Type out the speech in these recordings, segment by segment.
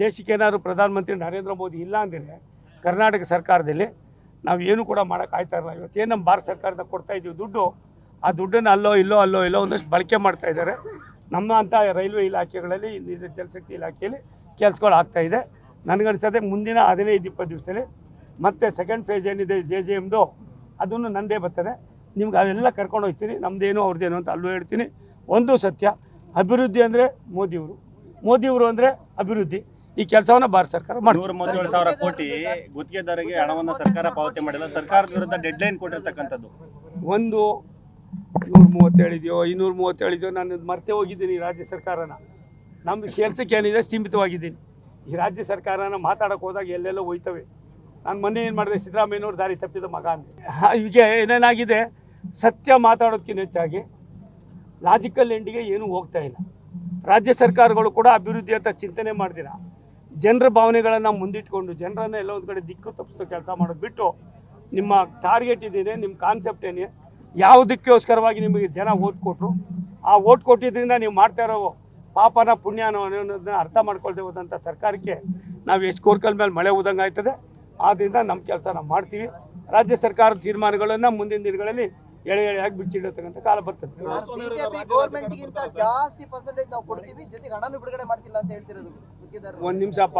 ದೇಶಕ್ಕೆ ಏನಾದರೂ ಪ್ರಧಾನಮಂತ್ರಿ ನರೇಂದ್ರ ಮೋದಿ ಇಲ್ಲ ಅಂದರೆ ಕರ್ನಾಟಕ ಸರ್ಕಾರದಲ್ಲಿ ನಾವು ಏನು ಕೂಡ ಮಾಡೋಕ್ಕಾಗ್ತಾ ಇರಲ್ಲ. ಇವತ್ತೇನು ನಮ್ಮ ಭಾರತ ಸರ್ಕಾರದಿಂದ ಕೊಡ್ತಾ ಇದ್ದೀವಿ ದುಡ್ಡು, ಆ ದುಡ್ಡನ್ನು ಅಲ್ಲೋ ಒಂದಷ್ಟು ಬಳಕೆ ಮಾಡ್ತಾ ಇದ್ದಾರೆ. ನಮ್ಮ ಅಂಥ ರೈಲ್ವೆ ಇಲಾಖೆಗಳಲ್ಲಿ ಜಲಶಕ್ತಿ ಇಲಾಖೆಯಲ್ಲಿ ಕೆಲಸಗಳು ಆಗ್ತಾಯಿದೆ. ನನಗನ್ಸೋದೆ ಮುಂದಿನ 15-20 ದಿವಸದಲ್ಲಿ ಮತ್ತೆ ಸೆಕೆಂಡ್ ಫೇಸ್ ಏನಿದೆ JJMದು ಅದನ್ನು ನಂದೇ ಬರ್ತದೆ. ನಿಮ್ಗೆ ಅವೆಲ್ಲ ಕರ್ಕೊಂಡು ಹೋಗ್ತೀನಿ. ನಮ್ಮದೇನು ಅವ್ರದ್ದೇನು ಅಂತ ಅಲ್ಲೂ ಹೇಳ್ತೀನಿ. ಒಂದು ಸತ್ಯ, ಅಭಿವೃದ್ಧಿ ಅಂದರೆ ಮೋದಿಯವರು ಅಂದರೆ ಅಭಿವೃದ್ಧಿ. ಈ ಕೆಲಸವನ್ನು ಭಾರತ ಸರ್ಕಾರ ಮಾಡ್ತಾರೆ. 137,000 ಕೋಟಿ ಗುತ್ತಿಗೆದಾರರಿಗೆ ಹಣವನ್ನು ಸರ್ಕಾರ ಪಾವತಿ ಮಾಡಿಲ್ಲ. ಸರ್ಕಾರದ ವಿರುದ್ಧ ಡೆಡ್ಲೈನ್ ಕೊಟ್ಟಿರ್ತಕ್ಕಂಥದ್ದು. ಒಂದು 137 ಇದೆಯೋ 237 ಇದೆಯೋ, ನಾನು ಮರ್ತೆ ಹೋಗಿದ್ದೀನಿ. ರಾಜ್ಯ ಸರ್ಕಾರನ ನಮ್ಮದು ಕೆಲಸಕ್ಕೆ ಏನಿದೆ ಸೀಮಿತವಾಗಿದ್ದೀನಿ. ಈ ರಾಜ್ಯ ಸರ್ಕಾರನ ಮಾತಾಡೋಕೆ ಹೋದಾಗ ಎಲ್ಲೆಲ್ಲೋ ಹೋಯ್ತವೆ. ನಾನು ಮೊನ್ನೆ ಏನು ಮಾಡಿದೆ, ಸಿದ್ದರಾಮಯ್ಯನವ್ರು ದಾರಿ ತಪ್ಪಿದ ಮಗ ಅಂತ. ಈಗ ಏನೇನಾಗಿದೆ, ಸತ್ಯ ಮಾತಾಡೋದಕ್ಕಿಂತ ಹೆಚ್ಚಾಗಿ ಲಾಜಿಕಲ್ ಎಂಡಿಗೆ ಏನೂ ಹೋಗ್ತಾ ಇಲ್ಲ. ರಾಜ್ಯ ಸರ್ಕಾರಗಳು ಕೂಡ ಅಭಿವೃದ್ಧಿ ಅಂತ ಚಿಂತನೆ ಮಾಡ್ದಿರ ಜನರ ಭಾವನೆಗಳನ್ನು ಮುಂದಿಟ್ಕೊಂಡು ಜನರನ್ನು ಎಲ್ಲ ಒಂದು ಕಡೆ ದಿಕ್ಕು ತಪ್ಪಿಸೋ ಕೆಲಸ ಮಾಡೋದು ಬಿಟ್ಟು, ನಿಮ್ಮ ಟಾರ್ಗೆಟ್ ಇದೇನೆ, ನಿಮ್ಮ ಕಾನ್ಸೆಪ್ಟ್ ಏನೇ, ಯಾವುದಕ್ಕೋಸ್ಕರವಾಗಿ ನಿಮಗೆ ಜನ ಓಟ್ ಕೊಟ್ಟರು, ಆ ಓಟ್ ಕೊಟ್ಟಿದ್ದರಿಂದ ನೀವು ಮಾಡ್ತಾ ಇರೋ ಪಾಪನ ಪುಣ್ಯನೋ ಅನ್ನೋದನ್ನ ಅರ್ಥ ಮಾಡ್ಕೊಳ್ತೇ ಹೋದಂಥ ಸರ್ಕಾರಕ್ಕೆ ನಾವು ಎಷ್ಟು ಕೋರ್ಕಲ್ ಮೇಲೆ ಮಳೆ ಹೋದಂಗೆ ಆಯ್ತದೆ. ಆದ್ದರಿಂದ ನಮ್ಮ ಕೆಲಸ ನಾವು ಮಾಡ್ತೀವಿ. ರಾಜ್ಯ ಸರ್ಕಾರದ ತೀರ್ಮಾನಗಳನ್ನು ಮುಂದಿನ ದಿನಗಳಲ್ಲಿ ಎಳೆಯಾಗಿ ಬಿಚ್ಚಿಡತಕ್ಕಂಥ ಕಾಲ ಬರ್ತದೆ. ಒಂದು ನಿಮಿಷಪ್ಪ,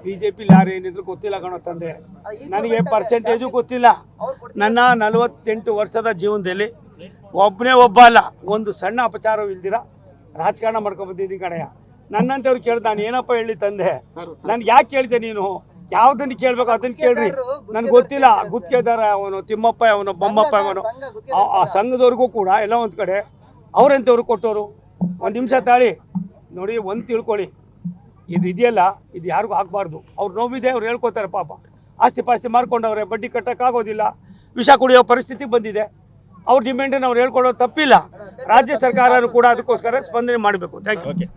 BJP ಯಾರು ಏನಿದ್ರು ಗೊತ್ತಿಲ್ಲ ಕಣೋ ತಂದೆ, ನನಗೆ ಪರ್ಸೆಂಟೇಜು ಗೊತ್ತಿಲ್ಲ. ನನ್ನ 48 ವರ್ಷದ ಜೀವನದಲ್ಲಿ ಒಬ್ಬ ಅಲ್ಲ, ಒಂದು ಸಣ್ಣ ಅಪಚಾರವೂ ಇಲ್ದಿರ ರಾಜಕಾರಣ ಮಾಡ್ಕೊಂಡ್ಬಂದಿದ್ದೀನಿ ಕಣಯ್ಯ. ನನ್ನಂತವ್ರು ಕೇಳ್ದ, ನಾನು ಏನಪ್ಪ ಹೇಳಿ ತಂದೆ, ನನ್ಗೆ ಯಾಕೆ ಕೇಳಿದೆ ನೀನು? ಯಾವುದನ್ನು ಕೇಳಬೇಕು ಅದನ್ನು ಕೇಳ್ರಿ, ನನಗೆ ಗೊತ್ತಿಲ್ಲ. ಗುತ್ತಿಗೆದಾರ ಅವನು ತಿಮ್ಮಪ್ಪ, ಅವನು ಬೊಮ್ಮಪ್ಪ, ಅವನು ಆ ಸಂಘದವ್ರಿಗೂ ಕೂಡ ಎಲ್ಲ ಒಂದು ಕಡೆ ಅವ್ರೆಂಥವ್ರು ಕೊಟ್ಟವರು. ಒಂದು ನಿಮಿಷ ತಾಳಿ ನೋಡಿ, ಒಂದು ತಿಳ್ಕೊಳ್ಳಿ, ಇದು ಇದೆಯಲ್ಲ, ಇದು ಯಾರಿಗೂ ಆಗಬಾರ್ದು. ಅವ್ರು ನೋವಿದೆ, ಅವ್ರು ಹೇಳ್ಕೊತಾರೆ. ಪಾಪ ಆಸ್ತಿ ಪಾಸ್ತಿ ಮಾರ್ಕೊಂಡವ್ರೆ, ಬಡ್ಡಿ ಕಟ್ಟೋಕ್ಕಾಗೋದಿಲ್ಲ, ವಿಷ ಕುಡಿಯೋ ಪರಿಸ್ಥಿತಿ ಬಂದಿದೆ. ಅವ್ರ ಡಿಮ್ಯಾಂಡನ್ನು ಅವ್ರು ಹೇಳ್ಕೊಳ್ಳೋದು ತಪ್ಪಿಲ್ಲ. ರಾಜ್ಯ ಸರ್ಕಾರನೂ ಕೂಡ ಅದಕ್ಕೋಸ್ಕರ ಸ್ಪಂದನೆ ಮಾಡಬೇಕು. Thank you.